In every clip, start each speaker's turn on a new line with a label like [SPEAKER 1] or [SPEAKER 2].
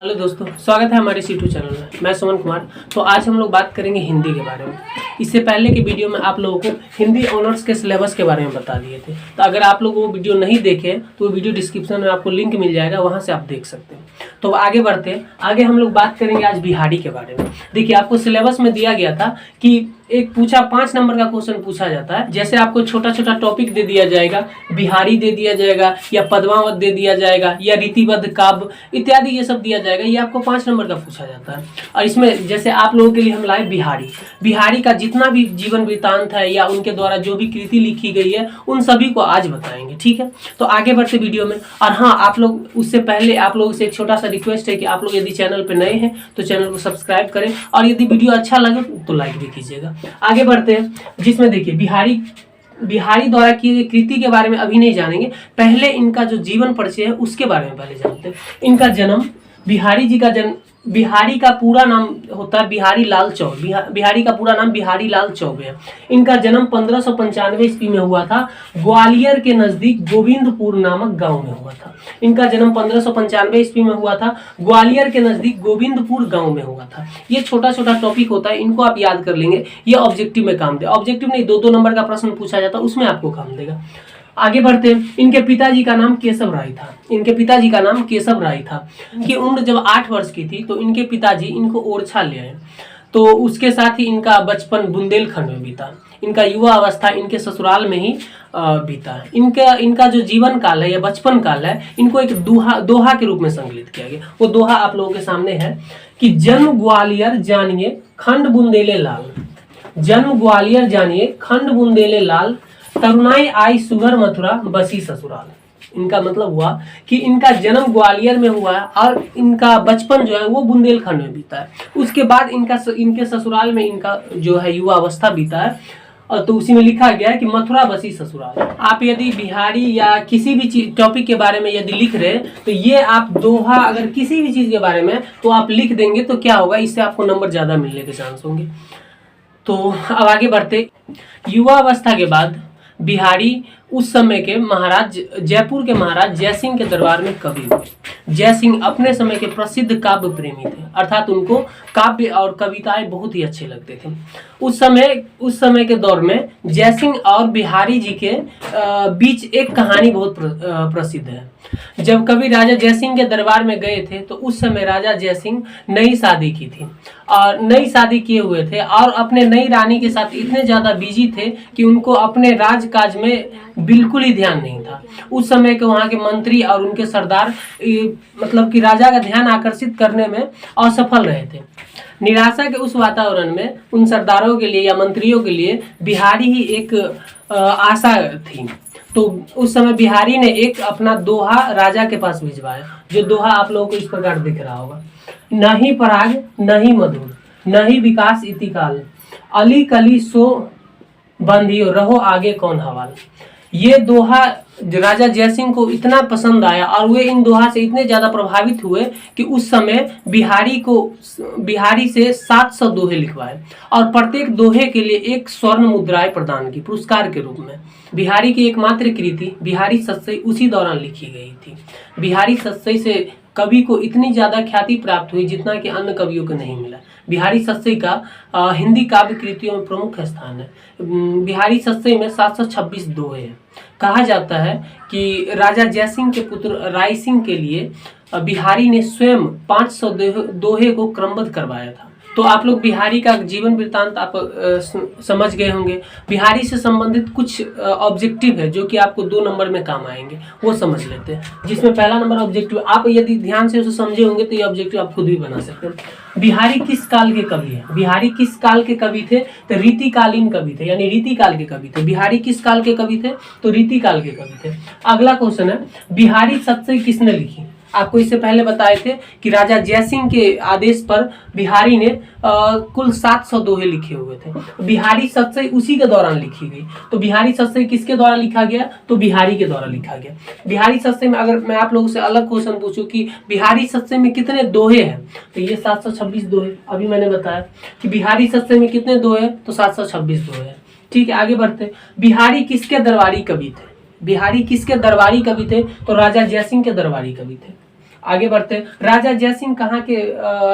[SPEAKER 1] Hello दोस्तों, स्वागत है हमारे यूट्यूब चैनल में। मैं सुमन कुमार। तो आज हम लोग बात करेंगे हिंदी के बारे में। इससे पहले के वीडियो में आप लोगों को हिंदी ऑनर्स के सिलेबस के बारे में बता दिए थे। तो अगर आप लोग वो वीडियो नहीं देखे तो वो वीडियो डिस्क्रिप्शन में आपको लिंक मिल जाएगा, वहाँ से आप देख सकते हैं। तो आगे बढ़ते हैं। आगे हम लोग बात करेंगे आज बिहारी के बारे में। देखिए, आपको सिलेबस में दिया गया था कि एक 5 नंबर का क्वेश्चन पूछा जाता है। जैसे आपको छोटा छोटा टॉपिक दे दिया जाएगा, बिहारी दे दिया जाएगा या पद्मावत दे दिया जाएगा या रीतिबद्ध काव्य इत्यादि, ये सब दिया जाएगा। ये आपको 5 नंबर का पूछा जाता है। और इसमें जैसे आप लोगों के लिए हम लाए बिहारी का जितना भी जीवन वृत्तांत है या उनके द्वारा जो भी कृति लिखी गई है, उन सभी को आज बताएंगे। ठीक है, तो आगे बढ़ते वीडियो में। और हाँ, आप लोग उससे पहले आप लोगों से एक छोटा सा रिक्वेस्ट है कि आप लोग यदि चैनल पर नए हैं तो चैनल को सब्सक्राइब करें, और यदि वीडियो अच्छा लगे तो लाइक भी कीजिएगा। आगे बढ़ते हैं, जिसमें देखिए बिहारी द्वारा की गई कृति के बारे में अभी नहीं जानेंगे। पहले इनका जो जीवन परिचय है उसके बारे में पहले जानते हैं। इनका जन्म, बिहारी का पूरा नाम होता है बिहारी लाल चौबे। बिहारी का पूरा नाम बिहारी लाल चौबे है। इनका जन्म 1595 ईस्वी में हुआ था। ग्वालियर के नजदीक गोविंदपुर नामक गांव में हुआ था। इनका जन्म 1595 ईस्वी में हुआ था। ग्वालियर के नजदीक गोविंदपुर गांव में हुआ था। ये छोटा छोटा टॉपिक होता है, इनको आप याद कर लेंगे। ये ऑब्जेक्टिव में काम दे, ऑब्जेक्टिव नहीं, 2-2 नंबर का प्रश्न पूछा जाता है, उसमें आपको काम देगा। आगे बढ़ते हैं। इनके पिताजी का नाम केशव राय था। कि उम्र जब 8 वर्ष की थी तो इनके पिताजी इनको ओरछा ले आए। तो उसके साथ ही इनका बचपन बुंदेलखंड में बीता। इनका युवा अवस्था इनके ससुराल में ही बीता। इनका जो जीवन काल है या बचपन काल है, इनको एक दोहा के रूप में संकलित किया गया। वो दोहा आप लोगों के सामने है कि जन्म ग्वालियर जानिए खंड बुंदेले लाल। जन्म ग्वालियर जानिए खंड बुंदेले लाल, तरुणाई आई सुगर मथुरा बसी ससुराल। इनका मतलब हुआ कि इनका जन्म ग्वालियर में हुआ है और इनका बचपन जो है वो बुंदेलखंड में बीता है। उसके बाद इनके ससुराल में इनका जो है युवा अवस्था बीता है। और तो उसी में लिखा गया है कि मथुरा बसी ससुराल। आप यदि बिहारी या किसी भी टॉपिक के बारे में यदि लिख रहे हैं तो ये आप दोहा अगर किसी भी चीज के बारे में तो आप लिख देंगे तो क्या होगा, इससे आपको नंबर ज्यादा मिलने के चांस होंगे। तो अब आगे बढ़ते। युवा अवस्था के बाद बिहारी उस समय के महाराज, जयपुर के महाराज जयसिंह के दरबार में कवि हुए। जयसिंह अपने समय के प्रसिद्ध काव्य प्रेमी थे, अर्थात उनको काव्य और कविताएं बहुत ही अच्छे लगते थे। उस समय के दौर में जयसिंह और बिहारी जी के बीच एक कहानी बहुत प्रसिद्ध है। जब कवि राजा जयसिंह के दरबार में गए थे तो उस समय राजा जयसिंह नई शादी की थी और नई शादी किए हुए थे और अपने नई रानी के साथ इतने ज्यादा बिजी थे कि उनको अपने राजकाज में बिल्कुल ही ध्यान नहीं था। उस समय के वहाँ के मंत्री और उनके सरदार मतलब कि राजा का ध्यान आकर्षित करने में असफल रहे थे। निराशा के उस वातावरण में उन सरदारों के लिए या मंत्रियों के लिए बिहारी ही एक आशा थी। तो उस समय बिहारी ने एक अपना दोहा राजा के पास भिजवाया, जो दोहा आप लोगों को इस प्रकार दिख रहा होगा। न ही पराग न ही मधुर न ही विकास इति काल, अली कली सो बंधियो रहो आगे कौन हवाल। ये दोहा राजा जयसिंह को इतना पसंद आया और वे इन दोहा से इतने ज्यादा प्रभावित हुए कि उस समय बिहारी से 700 दोहे लिखवाए और प्रत्येक दोहे के लिए एक स्वर्ण मुद्राएं प्रदान की पुरस्कार के रूप में। बिहारी की एकमात्र कृति बिहारी सत्सई उसी दौरान लिखी गई थी। बिहारी सत्सई से कवि को इतनी ज्यादा ख्याति प्राप्त हुई जितना कि अन्य कवियों को नहीं मिला। बिहारी सत्सई का हिंदी काव्य कृतियों में प्रमुख स्थान है। बिहारी सत्सई में 726 दोहे हैं। कहा जाता है कि राजा जयसिंह के पुत्र राय सिंह के लिए बिहारी ने स्वयं 500 दोहे को क्रमबद्ध करवाया था। तो आप लोग बिहारी का जीवन वृत्तांत आप समझ गए होंगे। बिहारी से संबंधित कुछ ऑब्जेक्टिव है जो कि आपको 2 नंबर में काम आएंगे, वो समझ लेते हैं। जिसमें पहला नंबर ऑब्जेक्टिव, आप यदि ध्यान से उसे समझे होंगे तो ये ऑब्जेक्टिव आप खुद भी बना सकते हैं। बिहारी किस काल के कवि है? बिहारी किस काल के कवि थे? तो रीतिकालीन कवि थे, यानी रीतिकाल के कवि थे। बिहारी किस काल के कवि थे? तो रीतिकाल के कवि थे। अगला क्वेश्चन है, बिहारी सत्सई किसने लिखी? आपको इससे पहले बताए थे कि राजा जयसिंह के आदेश पर बिहारी ने कुल 700 दोहे लिखे हुए थे। बिहारी सत्सई उसी के दौरान लिखी गई। तो बिहारी सत्सई किसके द्वारा लिखा गया? तो बिहारी के द्वारा लिखा गया। बिहारी सत्सई में अगर मैं आप लोगों से अलग क्वेश्चन पूछूं कि बिहारी सत्सई में कितने दोहे हैं, तो ये 726 दोहे। अभी मैंने बताया कि बिहारी सत्सई में कितने दोहे, तो 726 दोहे हैं। ठीक है, आगे बढ़ते। बिहारी किसके दरबारी कवि थे? बिहारी किसके दरबारी कवि थे? तो राजा जयसिंह के दरबारी कवि थे। आगे बढ़ते हैं। राजा जयसिंह कहाँ के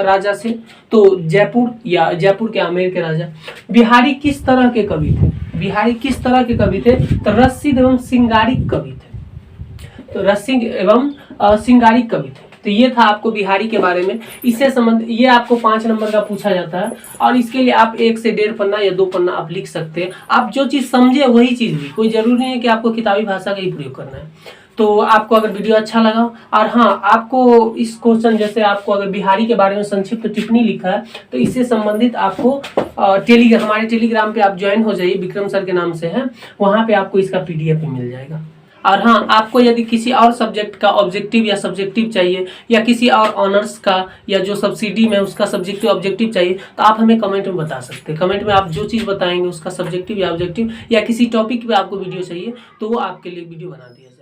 [SPEAKER 1] राजा से? तो जयपुर या जयपुर के आमेर के राजा। बिहारी किस तरह के कवि थे? बिहारी किस तरह के कवि थे? तो रसिद एवं सिंगारिक कवि थे। तो रसिद एवं सिंगारिक कवि थे। तो ये था आपको बिहारी के बारे में। इससे संबंध ये आपको 5 नंबर का पूछा जाता है और इसके लिए आप 1 से 1.5 पन्ना या 2 पन्ना आप लिख सकते हैं। आप जो चीज़ समझे वही चीज़ भी, कोई जरूरी नहीं है कि आपको किताबी भाषा का ही प्रयोग करना है। तो आपको अगर वीडियो अच्छा लगा और हाँ आपको इस क्वेश्चन जैसे आपको अगर बिहारी के बारे में संक्षिप्त टिप्पणी लिखा है तो इससे संबंधित आपको हमारे टेलीग्राम पे आप ज्वाइन हो जाइए, विक्रम सर के नाम से है, वहाँ पे आपको इसका PDF मिल जाएगा। और हाँ, आपको यदि किसी और सब्जेक्ट का ऑब्जेक्टिव या सब्जेक्टिव चाहिए या किसी और ऑनर्स का या जो सब्सिडी में उसका सब्जेक्टिव ऑब्जेक्टिव चाहिए तो आप हमें कमेंट में बता सकते हैं। कमेंट में आप जो चीज़ बताएंगे उसका सब्जेक्टिव या ऑब्जेक्टिव या किसी टॉपिक पे आपको वीडियो चाहिए तो वो आपके लिए वीडियो बना दिया जाए।